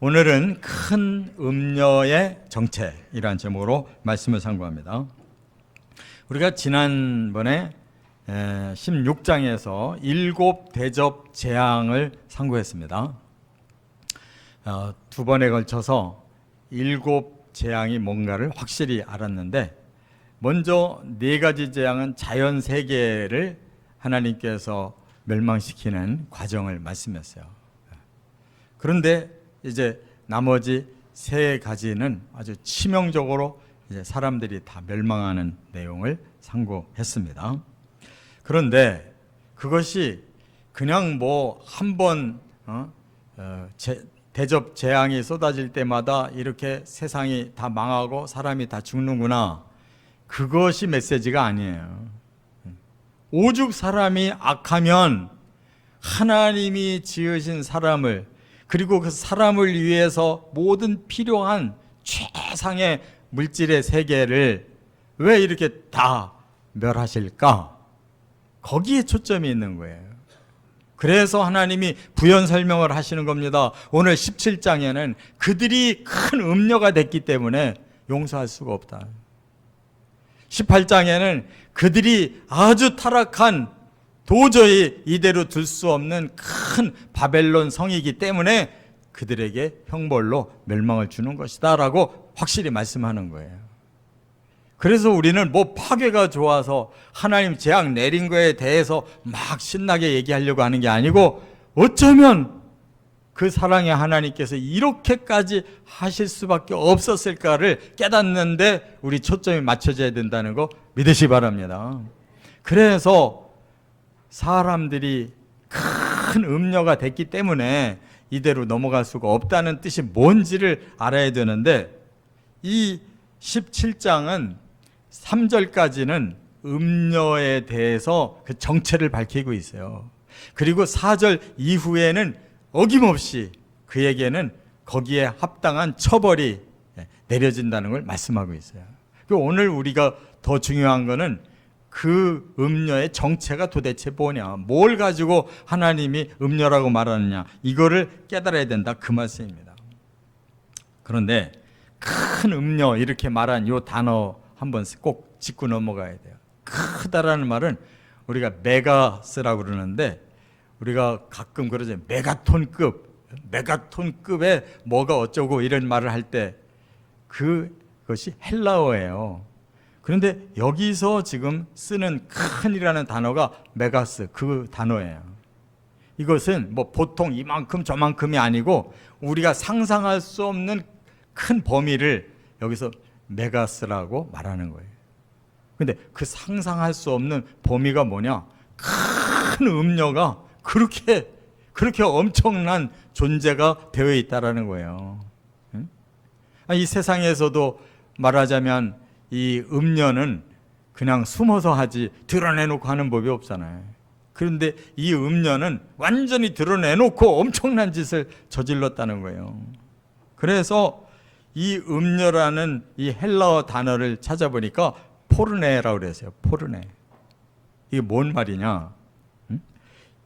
오늘은 큰 음녀의 정체이라는 제목으로 말씀을 상고합니다. 우리가 지난번에 16장에서 7 대접 재앙을 상고했습니다. 두 번에 걸쳐서 7 재앙이 뭔가를 확실히 알았는데, 먼저 4가지 재앙은 자연 세계를 하나님께서 멸망시키는 과정을 말씀했어요. 그런데 이제 나머지 3가지는 아주 치명적으로 이제 사람들이 다 멸망하는 내용을 상고했습니다. 그런데 그것이 그냥 뭐 한번 대접 재앙이 쏟아질 때마다 이렇게 세상이 다 망하고 사람이 다 죽는구나, 그것이 메시지가 아니에요. 오죽 사람이 악하면 하나님이 지으신 사람을, 그리고 그 사람을 위해서 모든 필요한 최상의 물질의 세계를 왜 이렇게 다 멸하실까? 거기에 초점이 있는 거예요. 그래서 하나님이 부연 설명을 하시는 겁니다. 오늘 17장에는 그들이 큰 음녀가 됐기 때문에 용서할 수가 없다. 18장에는 그들이 아주 타락한, 도저히 이대로 둘 수 없는 큰 바벨론 성이기 때문에 그들에게 형벌로 멸망을 주는 것이다 라고 확실히 말씀하는 거예요. 그래서 우리는 뭐 파괴가 좋아서 하나님 재앙 내린 거에 대해서 막 신나게 얘기하려고 하는 게 아니고, 어쩌면 그 사랑의 하나님께서 이렇게까지 하실 수밖에 없었을까를 깨닫는데 우리 초점이 맞춰져야 된다는 거 믿으시기 바랍니다. 그래서 사람들이 큰 음녀가 됐기 때문에 이대로 넘어갈 수가 없다는 뜻이 뭔지를 알아야 되는데, 이 17장은 3절까지는 음녀에 대해서 그 정체를 밝히고 있어요. 그리고 4절 이후에는 어김없이 그에게는 거기에 합당한 처벌이 내려진다는 걸 말씀하고 있어요. 오늘 우리가 더 중요한 거는 그 음녀의 정체가 도대체 뭐냐, 뭘 가지고 하나님이 음녀라고 말하느냐, 이거를 깨달아야 된다, 그 말씀입니다. 그런데 큰 음녀 이렇게 말한 이 단어 한번 꼭 짚고 넘어가야 돼요. 크다라는 말은 우리가 메가스라고 그러는데, 우리가 가끔 그러죠. 메가톤급에 뭐가 어쩌고 이런 말을 할 때 그것이 헬라어예요. 그런데 여기서 지금 쓰는 큰이라는 단어가 메가스, 그 단어예요. 이것은 뭐 보통 이만큼 저만큼이 아니고 우리가 상상할 수 없는 큰 범위를 여기서 메가스라고 말하는 거예요. 그런데 그 상상할 수 없는 범위가 뭐냐? 큰 음녀가 그렇게 엄청난 존재가 되어 있다라는 거예요. 이 세상에서도 말하자면 이 음녀는 그냥 숨어서 하지 드러내놓고 하는 법이 없잖아요. 그런데 이 음녀는 완전히 드러내놓고 엄청난 짓을 저질렀다는 거예요. 그래서 이 음녀라는 이 헬라어 단어를 찾아보니까 포르네라고 그랬어요. 포르네. 이게 뭔 말이냐?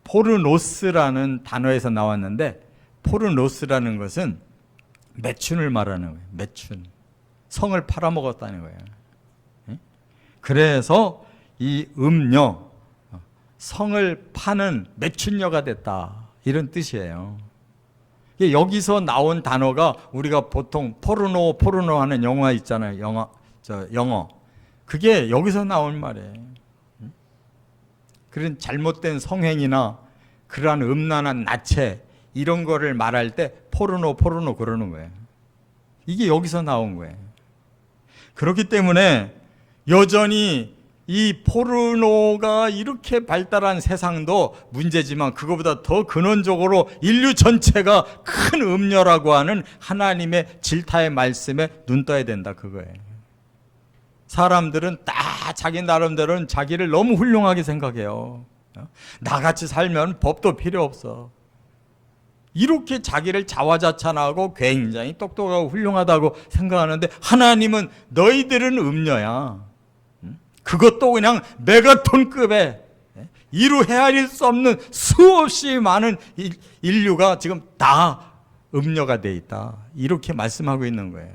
포르노스라는 단어에서 나왔는데, 포르노스라는 것은 매춘을 말하는 거예요. 매춘. 성을 팔아먹었다는 거예요. 그래서 이 음녀, 성을 파는 매춘녀가 됐다, 이런 뜻이에요. 여기서 나온 단어가 우리가 보통 포르노 하는 영화 있잖아요. 영어. 그게 여기서 나온 말이에요. 그런 잘못된 성행위나 그러한 음란한 나체 이런 거를 말할 때 포르노 그러는 거예요. 이게 여기서 나온 거예요. 그렇기 때문에 여전히 이 포르노가 이렇게 발달한 세상도 문제지만, 그거보다 더 근원적으로 인류 전체가 큰 음녀라고 하는 하나님의 질타의 말씀에 눈 떠야 된다, 그거예요. 사람들은 다 자기 나름대로는 자기를 너무 훌륭하게 생각해요. 나같이 살면 법도 필요 없어. 이렇게 자기를 자화자찬하고 굉장히 똑똑하고 훌륭하다고 생각하는데, 하나님은 너희들은 음녀야. 그것도 그냥 메가톤급의 이루 헤아릴 수 없는 수없이 많은 인류가 지금 다 음녀가 돼 있다. 이렇게 말씀하고 있는 거예요.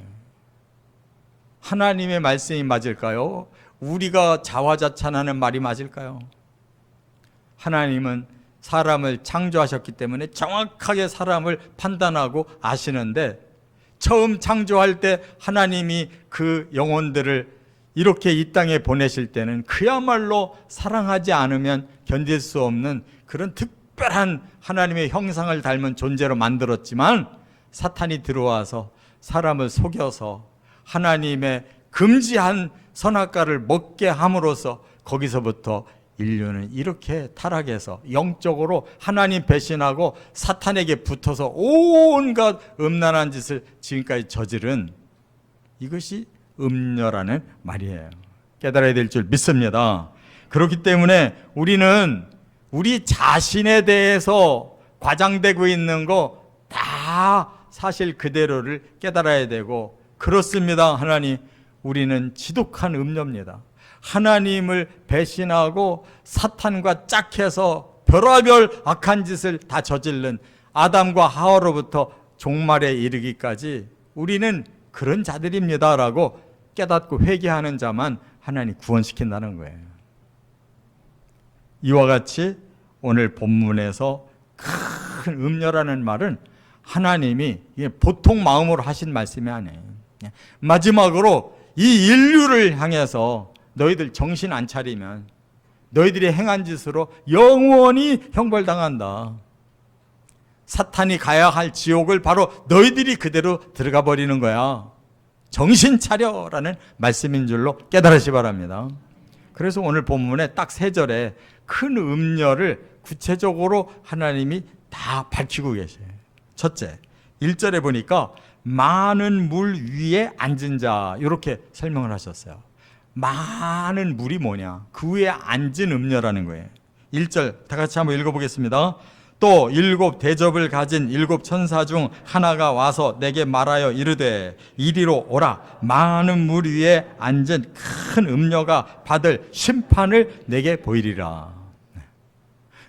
하나님의 말씀이 맞을까요? 우리가 자화자찬하는 말이 맞을까요? 하나님은 사람을 창조하셨기 때문에 정확하게 사람을 판단하고 아시는데, 처음 창조할 때 하나님이 그 영혼들을 이렇게 이 땅에 보내실 때는 그야말로 사랑하지 않으면 견딜 수 없는 그런 특별한 하나님의 형상을 닮은 존재로 만들었지만, 사탄이 들어와서 사람을 속여서 하나님의 금지한 선악과를 먹게 함으로써 거기서부터 인류는 이렇게 타락해서 영적으로 하나님 배신하고 사탄에게 붙어서 온갖 음란한 짓을 지금까지 저지른, 이것이 음녀라는 말이에요. 깨달아야 될 줄 믿습니다. 그렇기 때문에 우리는 우리 자신에 대해서 과장되고 있는 거 다 사실 그대로를 깨달아야 되고, 그렇습니다. 하나님, 우리는 지독한 음녀입니다. 하나님을 배신하고 사탄과 짝해서 별의별 악한 짓을 다 저지른 아담과 하와로부터 종말에 이르기까지 우리는 그런 자들입니다라고 깨닫고 회개하는 자만 하나님 구원시킨다는 거예요. 이와 같이 오늘 본문에서 큰 음녀라는 말은 하나님이 보통 마음으로 하신 말씀이 아니에요. 마지막으로 이 인류를 향해서 너희들 정신 안 차리면 너희들이 행한 짓으로 영원히 형벌당한다. 사탄이 가야 할 지옥을 바로 너희들이 그대로 들어가 버리는 거야. 정신 차려라는 말씀인 줄로 깨달으시 바랍니다. 그래서 오늘 본문에 딱 3절에 큰 음녀를 구체적으로 하나님이 다 밝히고 계세요. 첫째, 1절에 보니까 많은 물 위에 앉은 자, 이렇게 설명을 하셨어요. 많은 물이 뭐냐? 그 위에 앉은 음녀라는 거예요. 1절 다 같이 한번 읽어보겠습니다. 또 7 대접을 가진 7 천사 중 하나가 와서 내게 말하여 이르되 이리로 오라. 많은 물 위에 앉은 큰 음녀가 받을 심판을 내게 보이리라.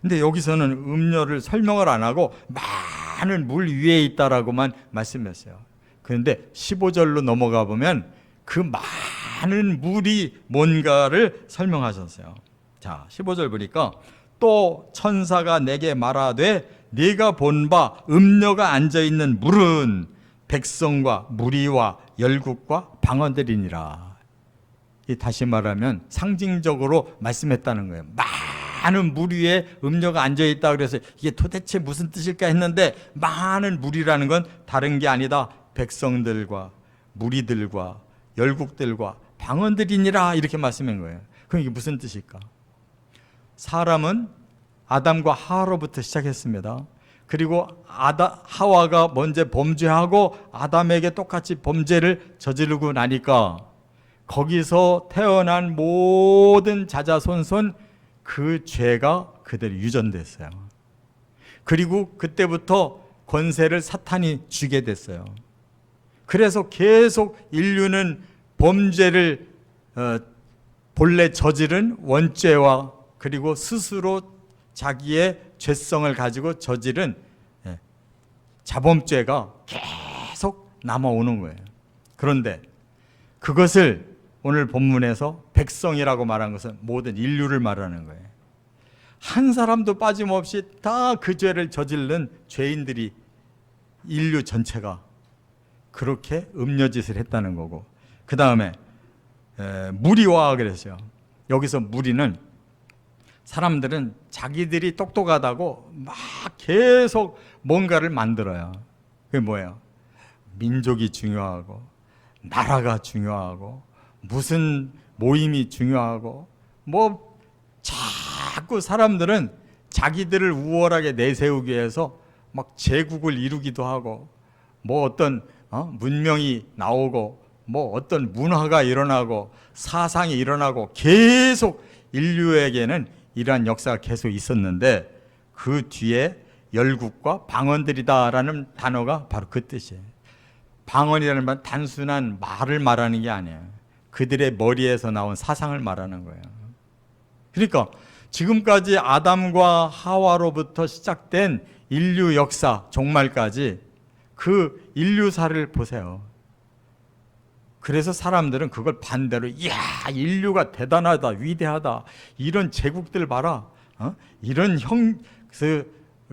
근데 여기서는 음녀를 설명을 안 하고 많은 물 위에 있다라고만 말씀했어요. 그런데 15절로 넘어가 보면 그 많은 물이 뭔가를 설명하셨어요. 자, 15절 보니까 또 천사가 내게 말하되 네가 본 바 음녀가 앉아있는 물은 백성과 무리와 열국과 방언들이니라. 다시 말하면 상징적으로 말씀했다는 거예요. 많은 물 위에 음녀가 앉아있다 그래서 이게 도대체 무슨 뜻일까 했는데, 많은 물이라는 건 다른 게 아니다. 백성들과 무리들과 열국들과 방언들이니라, 이렇게 말씀한 거예요. 그럼 이게 무슨 뜻일까? 사람은 아담과 하와로부터 시작했습니다. 그리고 하와가 먼저 범죄하고 아담에게 똑같이 범죄를 저지르고 나니까 거기서 태어난 모든 자자손손 그 죄가 그대로 유전됐어요. 그리고 그때부터 권세를 사탄이 쥐게 됐어요. 그래서 계속 인류는 범죄를 본래 저지른 원죄와 그리고 스스로 자기의 죄성을 가지고 저지른 자범죄가 계속 남아오는 거예요. 그런데 그것을 오늘 본문에서 백성이라고 말한 것은 모든 인류를 말하는 거예요. 한 사람도 빠짐없이 다 그 죄를 저지른 죄인들이, 인류 전체가 그렇게 음녀짓을 했다는 거고, 그 다음에 무리와 그랬어요. 여기서 무리는 사람들은 자기들이 똑똑하다고 막 계속 뭔가를 만들어요. 그게 뭐예요? 민족이 중요하고 나라가 중요하고 무슨 모임이 중요하고, 뭐 자꾸 사람들은 자기들을 우월하게 내세우기 위해서 막 제국을 이루기도 하고, 뭐 어떤 문명이 나오고, 뭐 어떤 문화가 일어나고 사상이 일어나고, 계속 인류에게는 이러한 역사가 계속 있었는데, 그 뒤에 열국과 방언들이다라는 단어가 바로 그 뜻이에요. 방언이라는 말 단순한 말을 말하는 게 아니에요. 그들의 머리에서 나온 사상을 말하는 거예요. 그러니까 지금까지 아담과 하와로부터 시작된 인류 역사 종말까지 그 인류사를 보세요. 그래서 사람들은 그걸 반대로 이야 인류가 대단하다 위대하다 이런 제국들 봐라 이런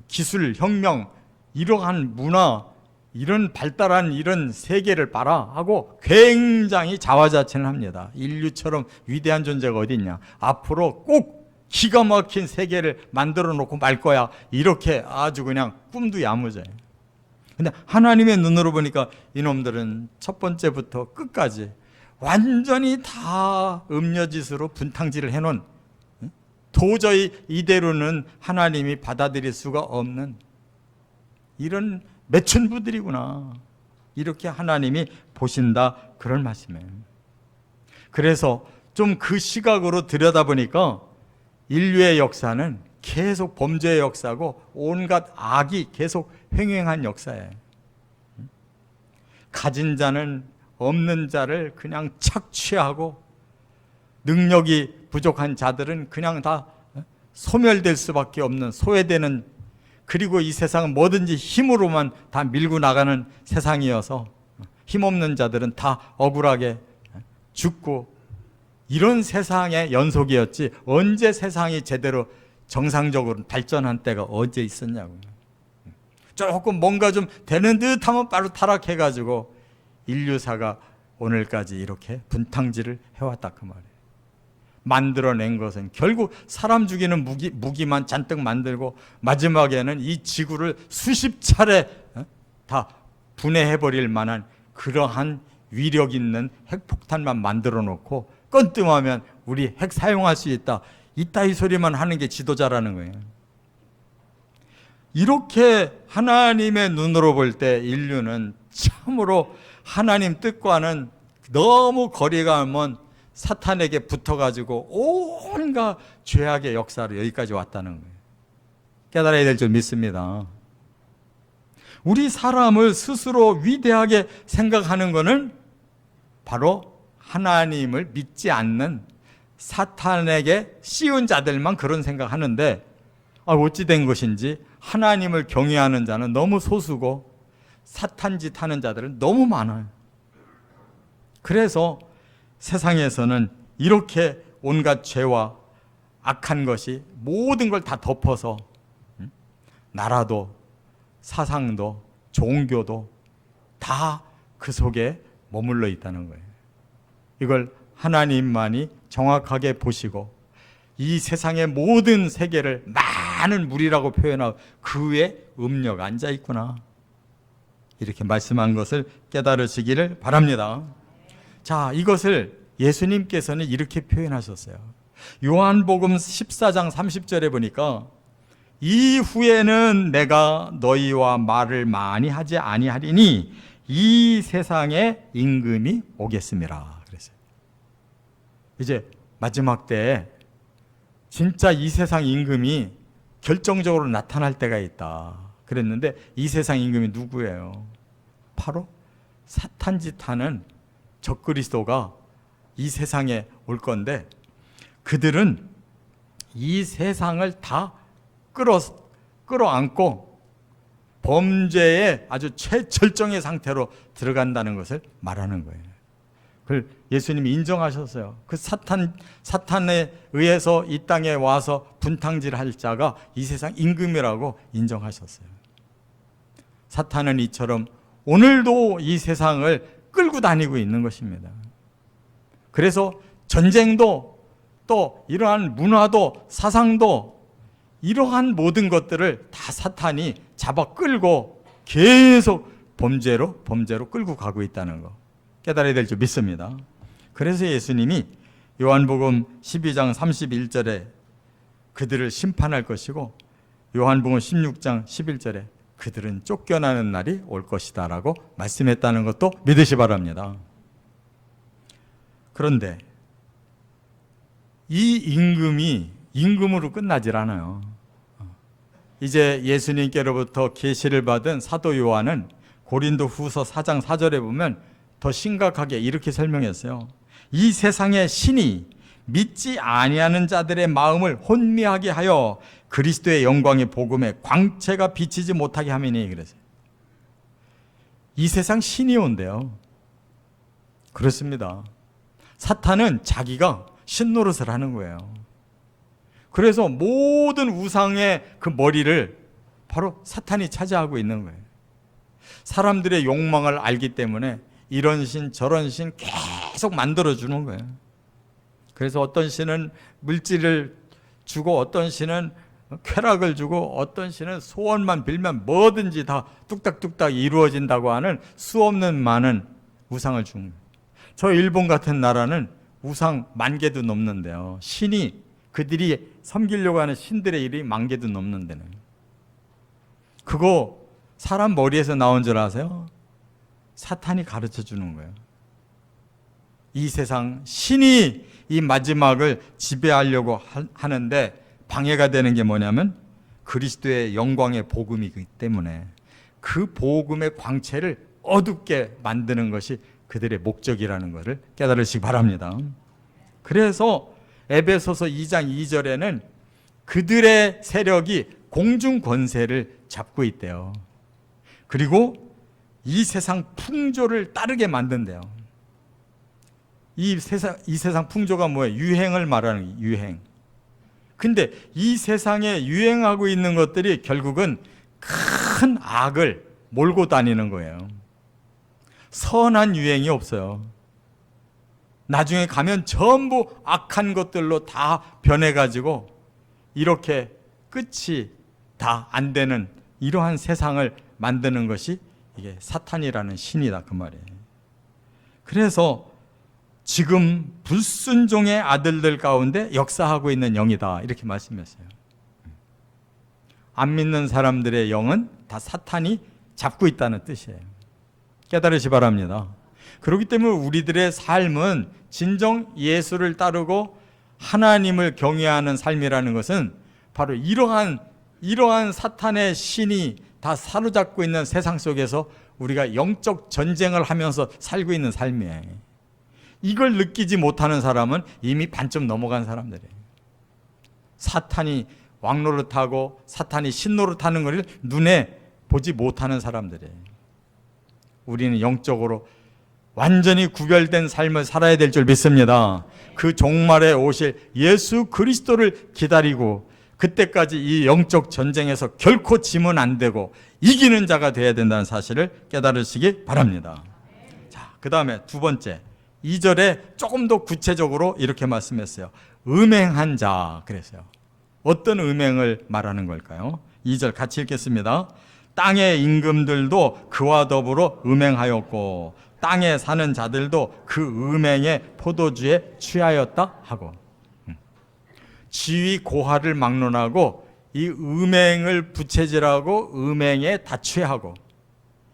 기술 혁명 이러한 문화 이런 발달한 이런 세계를 봐라 하고 굉장히 자화자찬을 합니다. 인류처럼 위대한 존재가 어디 있냐, 앞으로 꼭 기가 막힌 세계를 만들어 놓고 말 거야, 이렇게 아주 그냥 꿈도 야무져요. 근데 하나님의 눈으로 보니까 이놈들은 첫 번째부터 끝까지 완전히 다 음녀짓으로 분탕질을 해놓은, 도저히 이대로는 하나님이 받아들일 수가 없는 이런 매춘부들이구나, 이렇게 하나님이 보신다, 그런 말씀이에요. 그래서 좀 그 시각으로 들여다보니까 인류의 역사는 계속 범죄의 역사고 온갖 악이 계속 횡행한 역사예요. 가진 자는 없는 자를 그냥 착취하고 능력이 부족한 자들은 그냥 다 소멸될 수밖에 없는, 소외되는, 그리고 이 세상은 뭐든지 힘으로만 다 밀고 나가는 세상이어서 힘없는 자들은 다 억울하게 죽고, 이런 세상의 연속이었지 언제 세상이 제대로 정상적으로 발전한 때가 언제 있었냐고요. 조금 뭔가 좀 되는 듯 하면 바로 타락해가지고 인류사가 오늘까지 이렇게 분탕질을 해왔다, 그 말이에요. 만들어낸 것은 결국 사람 죽이는 무기만 잔뜩 만들고 마지막에는 이 지구를 수십 차례 다 분해해버릴 만한 그러한 위력 있는 핵폭탄만 만들어 놓고 건뜸하면 우리 핵 사용할 수 있다, 이따위 소리만 하는 게 지도자라는 거예요. 이렇게 하나님의 눈으로 볼 때 인류는 참으로 하나님 뜻과는 너무 거리가 먼 사탄에게 붙어가지고 온갖 죄악의 역사로 여기까지 왔다는 거예요. 깨달아야 될 줄 믿습니다. 우리 사람을 스스로 위대하게 생각하는 것은 바로 하나님을 믿지 않는 사탄에게 씌운 자들만 그런 생각하는데, 어찌 된 것인지 하나님을 경외하는 자는 너무 소수고 사탄 짓 하는 자들은 너무 많아요. 그래서 세상에서는 이렇게 온갖 죄와 악한 것이 모든 걸 다 덮어서 나라도 사상도 종교도 다 그 속에 머물러 있다는 거예요. 이걸 하나님만이 정확하게 보시고 이 세상의 모든 세계를 많은 물이라고 표현하고 그 위에 음녀가 앉아 있구나, 이렇게 말씀한 것을 깨달으시기를 바랍니다. 자, 이것을 예수님께서는 이렇게 표현하셨어요. 요한복음 14장 30절에 보니까 이후에는 내가 너희와 말을 많이 하지 아니하리니 이 세상에 임금이 오겠음이라 그랬어요. 이제 마지막 때에 진짜 이 세상 임금이 결정적으로 나타날 때가 있다 그랬는데, 이 세상 임금이 누구예요? 바로 사탄 짓하는 적그리스도가 이 세상에 올 건데, 그들은 이 세상을 다 끌어안고 범죄의 아주 최절정의 상태로 들어간다는 것을 말하는 거예요. 그걸 예수님이 인정하셨어요. 그 사탄에 의해서 이 땅에 와서 분탕질할 자가 이 세상 임금이라고 인정하셨어요. 사탄은 이처럼 오늘도 이 세상을 끌고 다니고 있는 것입니다. 그래서 전쟁도 또 이러한 문화도 사상도 이러한 모든 것들을 다 사탄이 잡아 끌고 계속 범죄로 끌고 가고 있다는 거 깨달아야 될 줄 믿습니다. 그래서 예수님이 요한복음 12장 31절에 그들을 심판할 것이고 요한복음 16장 11절에 그들은 쫓겨나는 날이 올 것이다 라고 말씀했다는 것도 믿으시 바랍니다. 그런데 이 임금이 임금으로 끝나질 않아요. 이제 예수님께로부터 계시를 받은 사도 요한은 고린도 후서 4장 4절에 보면 더 심각하게 이렇게 설명했어요. 이 세상의 신이 믿지 아니하는 자들의 마음을 혼미하게 하여 그리스도의 영광의 복음에 광채가 비치지 못하게 함이니, 그랬어요. 이 세상 신이 온대요. 그렇습니다. 사탄은 자기가 신 노릇을 하는 거예요. 그래서 모든 우상의 그 머리를 바로 사탄이 차지하고 있는 거예요. 사람들의 욕망을 알기 때문에 이런 신 저런 신 계속 만들어주는 거예요. 그래서 어떤 신은 물질을 주고 어떤 신은 쾌락을 주고 어떤 신은 소원만 빌면 뭐든지 다 뚝딱뚝딱 이루어진다고 하는 수없는 많은 우상을 주는 거예요. 저 일본 같은 나라는 우상 10,000개도 넘는데요. 신이 그들이 섬기려고 하는 신들의 일이 10,000개도 넘는데는 그거 사람 머리에서 나온 줄 아세요? 사탄이 가르쳐 주는 거예요. 이 세상 신이 이 마지막을 지배하려고 하는데 방해가 되는 게 뭐냐면 그리스도의 영광의 복음이기 때문에 그 복음의 광채를 어둡게 만드는 것이 그들의 목적이라는 것을 깨달으시기 바랍니다. 그래서 에베소서 2장 2절에는 그들의 세력이 공중 권세를 잡고 있대요. 그리고 이 세상 풍조를 따르게 만든대요. 이 세상 풍조가 뭐예요? 유행을 말하는 거예요. 유행. 근데 이 세상에 유행하고 있는 것들이 결국은 큰 악을 몰고 다니는 거예요. 선한 유행이 없어요. 나중에 가면 전부 악한 것들로 다 변해가지고 이렇게 끝이 다 안 되는 이러한 세상을 만드는 것이 이게 사탄이라는 신이다 그 말이에요. 그래서 지금 불순종의 아들들 가운데 역사하고 있는 영이다 이렇게 말씀했어요. 안 믿는 사람들의 영은 다 사탄이 잡고 있다는 뜻이에요. 깨달으시 바랍니다. 그렇기 때문에 우리들의 삶은 진정 예수를 따르고 하나님을 경외하는 삶이라는 것은 바로 이러한 사탄의 신이 다 사로잡고 있는 세상 속에서 우리가 영적 전쟁을 하면서 살고 있는 삶이에요. 이걸 느끼지 못하는 사람은 이미 반쯤 넘어간 사람들이에요. 사탄이 왕노릇하고 사탄이 신노릇하는 것을 눈에 보지 못하는 사람들이에요. 우리는 영적으로 완전히 구별된 삶을 살아야 될 줄 믿습니다. 그 종말에 오실 예수 그리스도를 기다리고 그때까지 이 영적 전쟁에서 결코 지면 안 되고 이기는 자가 되어야 된다는 사실을 깨달으시기 바랍니다. 자, 그 다음에 두 번째 2절에 조금 더 구체적으로 이렇게 말씀했어요. 음행한 자 그랬어요. 어떤 음행을 말하는 걸까요? 2절 같이 읽겠습니다. 땅의 임금들도 그와 더불어 음행하였고 땅에 사는 자들도 그 음행의 포도주에 취하였다 하고 지위 고하를 막론하고 이 음행을 부채질하고 음행에 다 취하고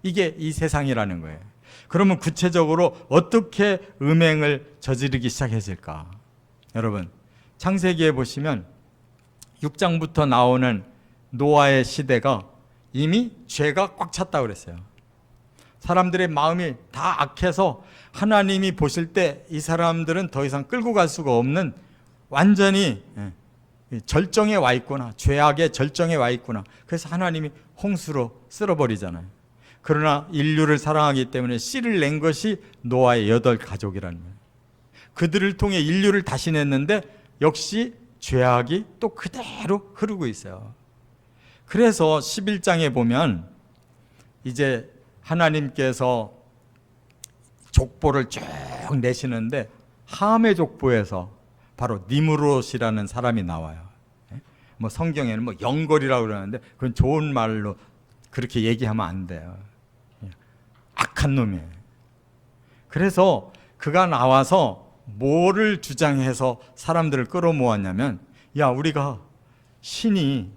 이게 이 세상이라는 거예요. 그러면 구체적으로 어떻게 음행을 저지르기 시작했을까? 여러분 창세기에 보시면 6장부터 나오는 노아의 시대가 이미 죄가 꽉 찼다고 그랬어요. 사람들의 마음이 다 악해서 하나님이 보실 때 이 사람들은 더 이상 끌고 갈 수가 없는 완전히 절정에 와 있구나. 죄악의 절정에 와 있구나. 그래서 하나님이 홍수로 쓸어버리잖아요. 그러나 인류를 사랑하기 때문에 씨를 낸 것이 노아의 8가족이라는 거예요. 그들을 통해 인류를 다시 냈는데 역시 죄악이 또 그대로 흐르고 있어요. 그래서 11장에 보면 이제 하나님께서 족보를 쭉 내시는데 함의 족보에서 바로 니므롯이라는 사람이 나와요. 뭐 성경에는 뭐 영걸이라고 그러는데 그건 좋은 말로 그렇게 얘기하면 안 돼요. 악한 놈이에요. 그래서 그가 나와서 뭐를 주장해서 사람들을 끌어모았냐면 야 우리가 신이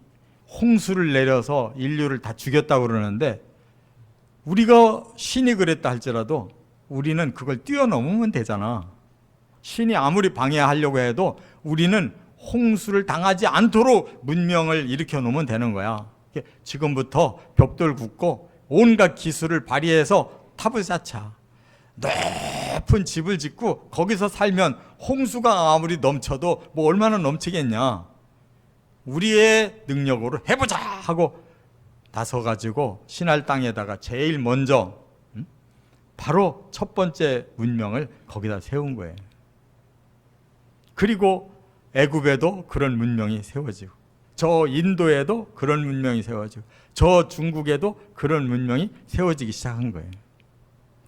홍수를 내려서 인류를 다 죽였다고 그러는데 우리가 신이 그랬다 할지라도 우리는 그걸 뛰어넘으면 되잖아. 신이 아무리 방해하려고 해도 우리는 홍수를 당하지 않도록 문명을 일으켜 놓으면 되는 거야. 지금부터 벽돌 굽고 온갖 기술을 발휘해서 탑을 쌓자. 높은 집을 짓고 거기서 살면 홍수가 아무리 넘쳐도 뭐 얼마나 넘치겠냐. 우리의 능력으로 해보자 하고 나서가지고 신할 땅에다가 제일 먼저 바로 첫 번째 문명을 거기다 세운 거예요. 그리고 애굽에도 그런 문명이 세워지고, 저 인도에도 그런 문명이 세워지고, 저 중국에도 그런 문명이 세워지기 시작한 거예요.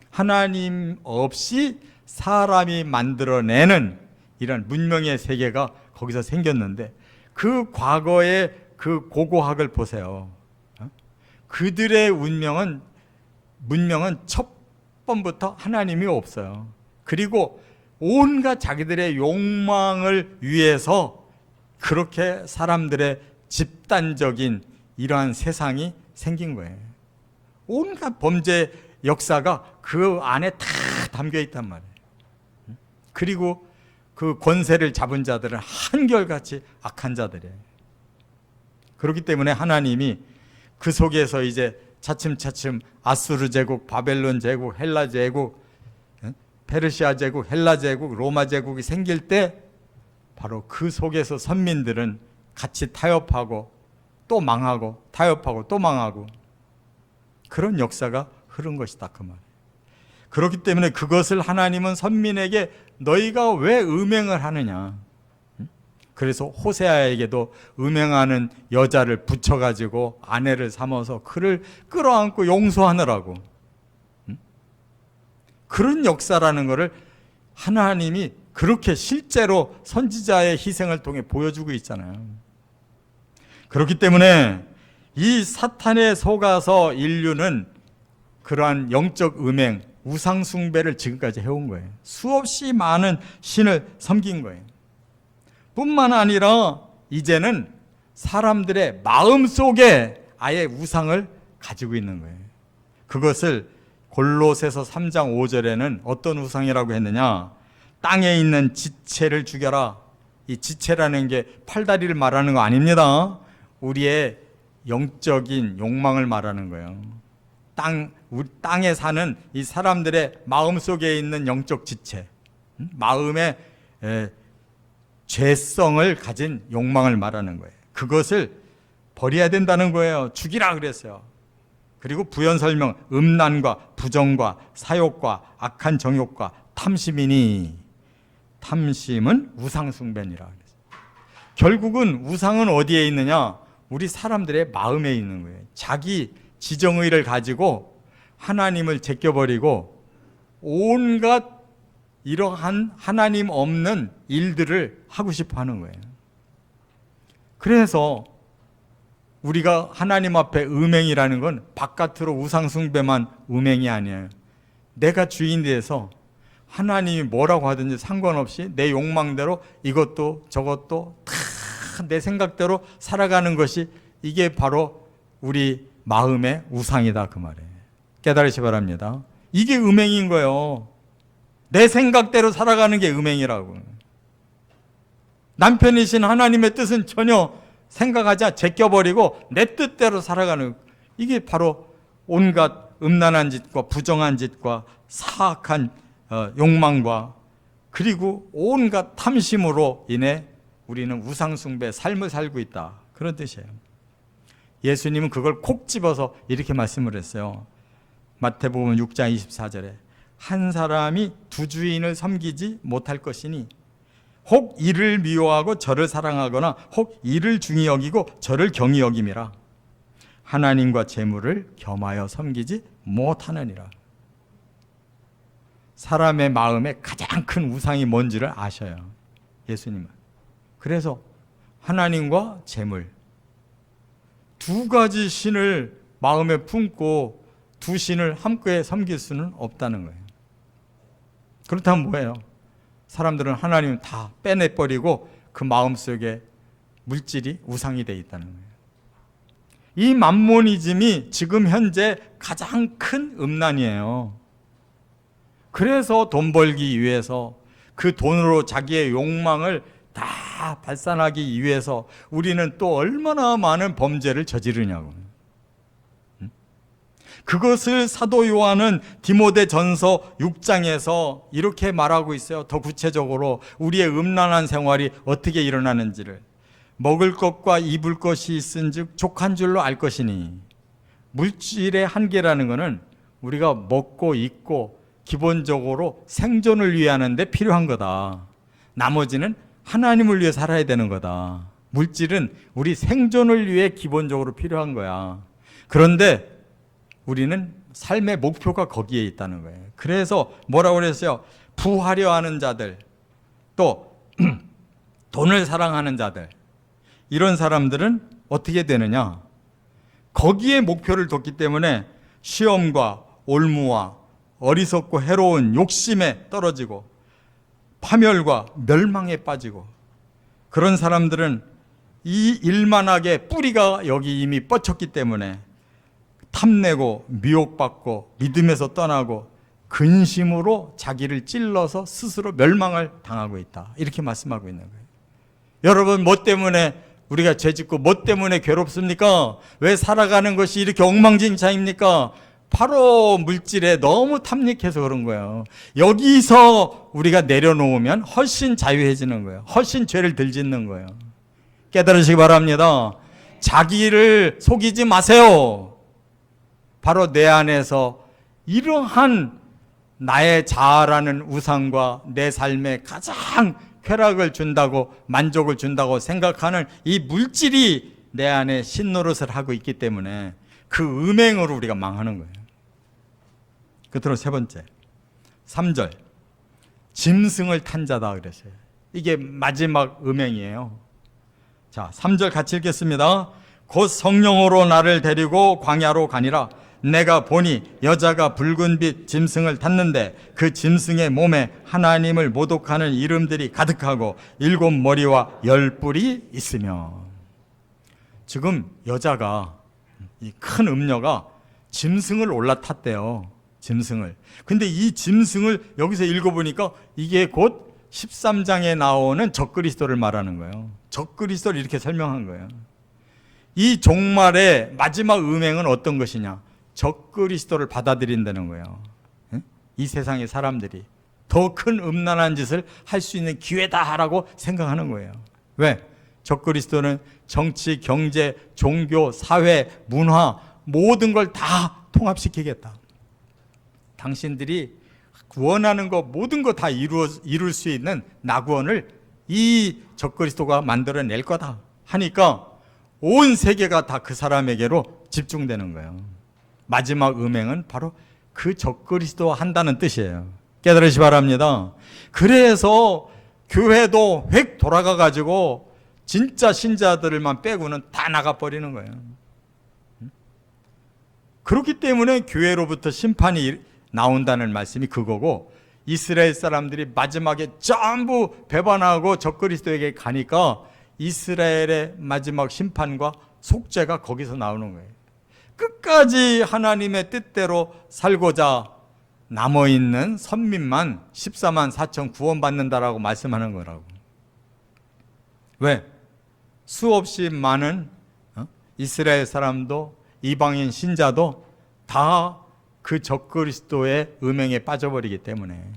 하나님 없이 사람이 만들어내는 이런 문명의 세계가 거기서 생겼는데, 그 과거의 그 고고학을 보세요. 그들의 문명은 첫 번부터 하나님이 없어요. 그리고 온갖 자기들의 욕망을 위해서 그렇게 사람들의 집단적인 이러한 세상이 생긴 거예요. 온갖 범죄 역사가 그 안에 다 담겨 있단 말이에요. 그리고 그 권세를 잡은 자들은 한결같이 악한 자들이에요. 그렇기 때문에 하나님이 그 속에서 이제 차츰차츰 아수르 제국, 바벨론 제국, 헬라 제국, 페르시아 제국, 헬라 제국, 로마 제국이 생길 때 바로 그 속에서 선민들은 같이 타협하고 또 망하고, 타협하고 또 망하고, 그런 역사가 흐른 것이다 그 말이에요. 그렇기 때문에 그것을 하나님은 선민에게 너희가 왜 음행을 하느냐, 그래서 호세아에게도 음행하는 여자를 붙여가지고 아내를 삼아서 그를 끌어안고 용서하느라고, 그런 역사라는 것을 하나님이 그렇게 실제로 선지자의 희생을 통해 보여주고 있잖아요. 그렇기 때문에 이 사탄에 속아서 인류는 그러한 영적 음행, 우상 숭배를 지금까지 해온 거예요. 수없이 많은 신을 섬긴 거예요. 뿐만 아니라 이제는 사람들의 마음속에 아예 우상을 가지고 있는 거예요. 그것을 골로새서 3장 5절에는 어떤 우상이라고 했느냐, 땅에 있는 지체를 죽여라. 이 지체라는 게 팔다리를 말하는 거 아닙니다. 우리의 영적인 욕망을 말하는 거예요. 우리 땅에 사는 이 사람들의 마음속에 있는 영적 지체, 마음의 죄성을 가진 욕망을 말하는 거예요. 그것을 버려야 된다는 거예요. 죽이라 그랬어요. 그리고 부연 설명, 음란과 부정과 사욕과 악한 정욕과 탐심이니, 탐심은 우상숭배니라 그랬어요. 결국은 우상은 어디에 있느냐? 우리 사람들의 마음에 있는 거예요. 자기 지정의를 가지고 하나님을 제껴버리고 온갖 이러한 하나님 없는 일들을 하고 싶어 하는 거예요. 그래서 우리가 하나님 앞에 음행이라는 건 바깥으로 우상숭배만 음행이 아니에요. 내가 주인이 돼서 하나님이 뭐라고 하든지 상관없이 내 욕망대로 이것도 저것도 다 내 생각대로 살아가는 것이, 이게 바로 우리 마음의 우상이다 그 말이에요. 깨달으시 바랍니다. 이게 음행인 거예요. 내 생각대로 살아가는 게 음행이라고. 남편이신 하나님의 뜻은 전혀 생각하지, 제껴버리고 내 뜻대로 살아가는, 이게 바로 온갖 음란한 짓과 부정한 짓과 사악한 욕망과 그리고 온갖 탐심으로 인해 우리는 우상숭배 삶을 살고 있다, 그런 뜻이에요. 예수님은 그걸 콕 집어서 이렇게 말씀을 했어요. 마태복음 6장 24절에 한 사람이 두 주인을 섬기지 못할 것이니 혹 이를 미워하고 저를 사랑하거나 혹 이를 중히 여기고 저를 경히 여김이라. 하나님과 재물을 겸하여 섬기지 못하느니라. 사람의 마음에 가장 큰 우상이 뭔지를 아셔요, 예수님은. 그래서 하나님과 재물, 두 가지 신을 마음에 품고 두 신을 함께 섬길 수는 없다는 거예요. 그렇다면 뭐예요? 사람들은 하나님을 다 빼내버리고 그 마음속에 물질이 우상이 되어 있다는 거예요. 이 맘모니즘이 지금 현재 가장 큰 음란이에요. 그래서 돈 벌기 위해서 그 돈으로 자기의 욕망을 다 발산하기 위해서 우리는 또 얼마나 많은 범죄를 저지르냐고. 그것을 사도 요한은 디모데전서 6장에서 이렇게 말하고 있어요. 더 구체적으로 우리의 음란한 생활이 어떻게 일어나는지를. 먹을 것과 입을 것이 있은즉 족한 줄로 알 것이니. 물질의 한계라는 것은 우리가 먹고 입고 기본적으로 생존을 위해 하는데 필요한 거다. 나머지는 하나님을 위해 살아야 되는 거다. 물질은 우리 생존을 위해 기본적으로 필요한 거야. 그런데 우리는 삶의 목표가 거기에 있다는 거예요. 그래서 뭐라고 그랬어요? 부하려 하는 자들, 또 돈을 사랑하는 자들, 이런 사람들은 어떻게 되느냐? 거기에 목표를 뒀기 때문에 시험과 올무와 어리석고 해로운 욕심에 떨어지고 파멸과 멸망에 빠지고, 그런 사람들은 이 일만하게 뿌리가 여기 이미 뻗쳤기 때문에 탐내고 미혹받고 믿음에서 떠나고 근심으로 자기를 찔러서 스스로 멸망을 당하고 있다. 이렇게 말씀하고 있는 거예요. 여러분, 뭐 때문에 우리가 죄짓고 뭐 때문에 괴롭습니까? 왜 살아가는 것이 이렇게 엉망진창입니까? 바로 물질에 너무 탐닉해서 그런 거예요. 여기서 우리가 내려놓으면 훨씬 자유해지는 거예요. 훨씬 죄를 덜 짓는 거예요. 깨달으시기 바랍니다. 자기를 속이지 마세요. 바로 내 안에서 이러한 나의 자아라는 우상과 내 삶에 가장 쾌락을 준다고, 만족을 준다고 생각하는 이 물질이 내 안에 신노릇을 하고 있기 때문에 그 음행으로 우리가 망하는 거예요. 끝으로 세 번째, 3절, 짐승을 탄 자다 그랬어요. 이게 마지막 음행이에요. 자, 3절 같이 읽겠습니다. 곧 성령으로 나를 데리고 광야로 가니라. 내가 보니 여자가 붉은 빛 짐승을 탔는데 그 짐승의 몸에 하나님을 모독하는 이름들이 가득하고 7 머리와 10 뿔이 있으며. 지금 여자가, 이 큰 음녀가 짐승을 올라탔대요. 짐승을. 근데 이 짐승을 여기서 읽어보니까 이게 곧 13장에 나오는 적그리스도를 말하는 거예요. 적그리스도를 이렇게 설명한 거예요. 이 종말의 마지막 음행은 어떤 것이냐? 적그리스도를 받아들인다는 거예요. 이 세상의 사람들이 더 큰 음란한 짓을 할 수 있는 기회다라고 생각하는 거예요. 왜? 적그리스도는 정치, 경제, 종교, 사회, 문화 모든 걸 다 통합시키겠다. 당신들이 원하는 거 모든 거 다 이룰 수 있는 낙원을 이 적그리스도가 만들어낼 거다 하니까 온 세계가 다 그 사람에게로 집중되는 거예요. 마지막 음행은 바로 그 적그리스도와 한다는 뜻이에요. 깨달으시 바랍니다. 그래서 교회도 획 돌아가 가지고 진짜 신자들만 빼고는 다 나가버리는 거예요. 그렇기 때문에 교회로부터 심판이 나온다는 말씀이 그거고, 이스라엘 사람들이 마지막에 전부 배반하고 적그리스도에게 가니까 이스라엘의 마지막 심판과 속죄가 거기서 나오는 거예요. 끝까지 하나님의 뜻대로 살고자 남아있는 선민만 14만 4천 구원받는다라고 말씀하는 거라고. 왜? 수없이 많은 이스라엘 사람도 이방인 신자도 다 그 적그리스도의 음행에 빠져버리기 때문에.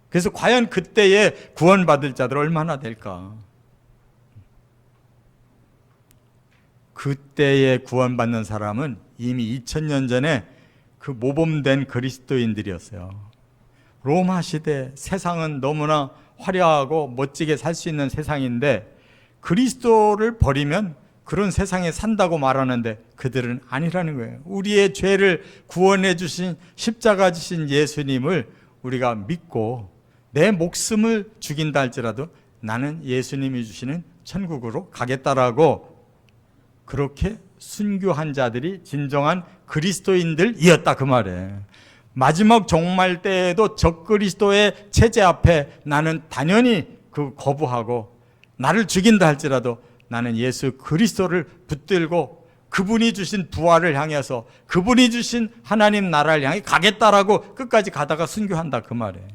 그래서 과연 그때에 구원받을 자들 얼마나 될까? 그때에 구원받는 사람은 이미 2000년 전에 그 모범된 그리스도인들이었어요. 로마 시대 세상은 너무나 화려하고 멋지게 살 수 있는 세상인데 그리스도를 버리면 그런 세상에 산다고 말하는데 그들은 아니라는 거예요. 우리의 죄를 구원해 주신 십자가 지신 예수님을 우리가 믿고 내 목숨을 죽인다 할지라도 나는 예수님이 주시는 천국으로 가겠다라고 그렇게 순교한 자들이 진정한 그리스도인들이었다 그 말이에요. 마지막 종말 때에도 적그리스도의 체제 앞에 나는 당연히 그 거부하고 나를 죽인다 할지라도 나는 예수 그리스도를 붙들고 그분이 주신 부활을 향해서 그분이 주신 하나님 나라를 향해 가겠다라고 끝까지 가다가 순교한다 그 말이에요.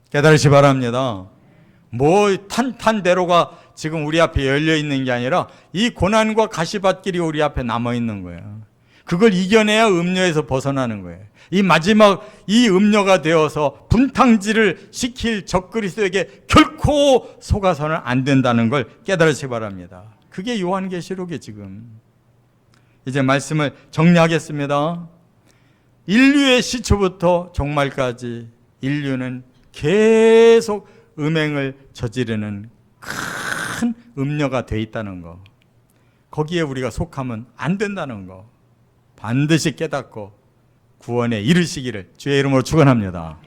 깨달으시 바랍니다. 뭐 탄탄대로가 지금 우리 앞에 열려 있는 게 아니라 이 고난과 가시밭길이 우리 앞에 남아 있는 거예요. 그걸 이겨내야 음료에서 벗어나는 거예요. 이 마지막 이 음료가 되어서 분탕질을 시킬 적그리스도에게 결코 속아서는 안 된다는 걸 깨달으시기 바랍니다. 그게 요한계시록이 지금. 이제 말씀을 정리하겠습니다. 인류의 시초부터 종말까지 인류는 계속 음행을 저지르는 큰 음녀가 돼 있다는 거, 거기에 우리가 속하면 안 된다는 거 반드시 깨닫고 구원에 이르시기를 주의 이름으로 축원합니다.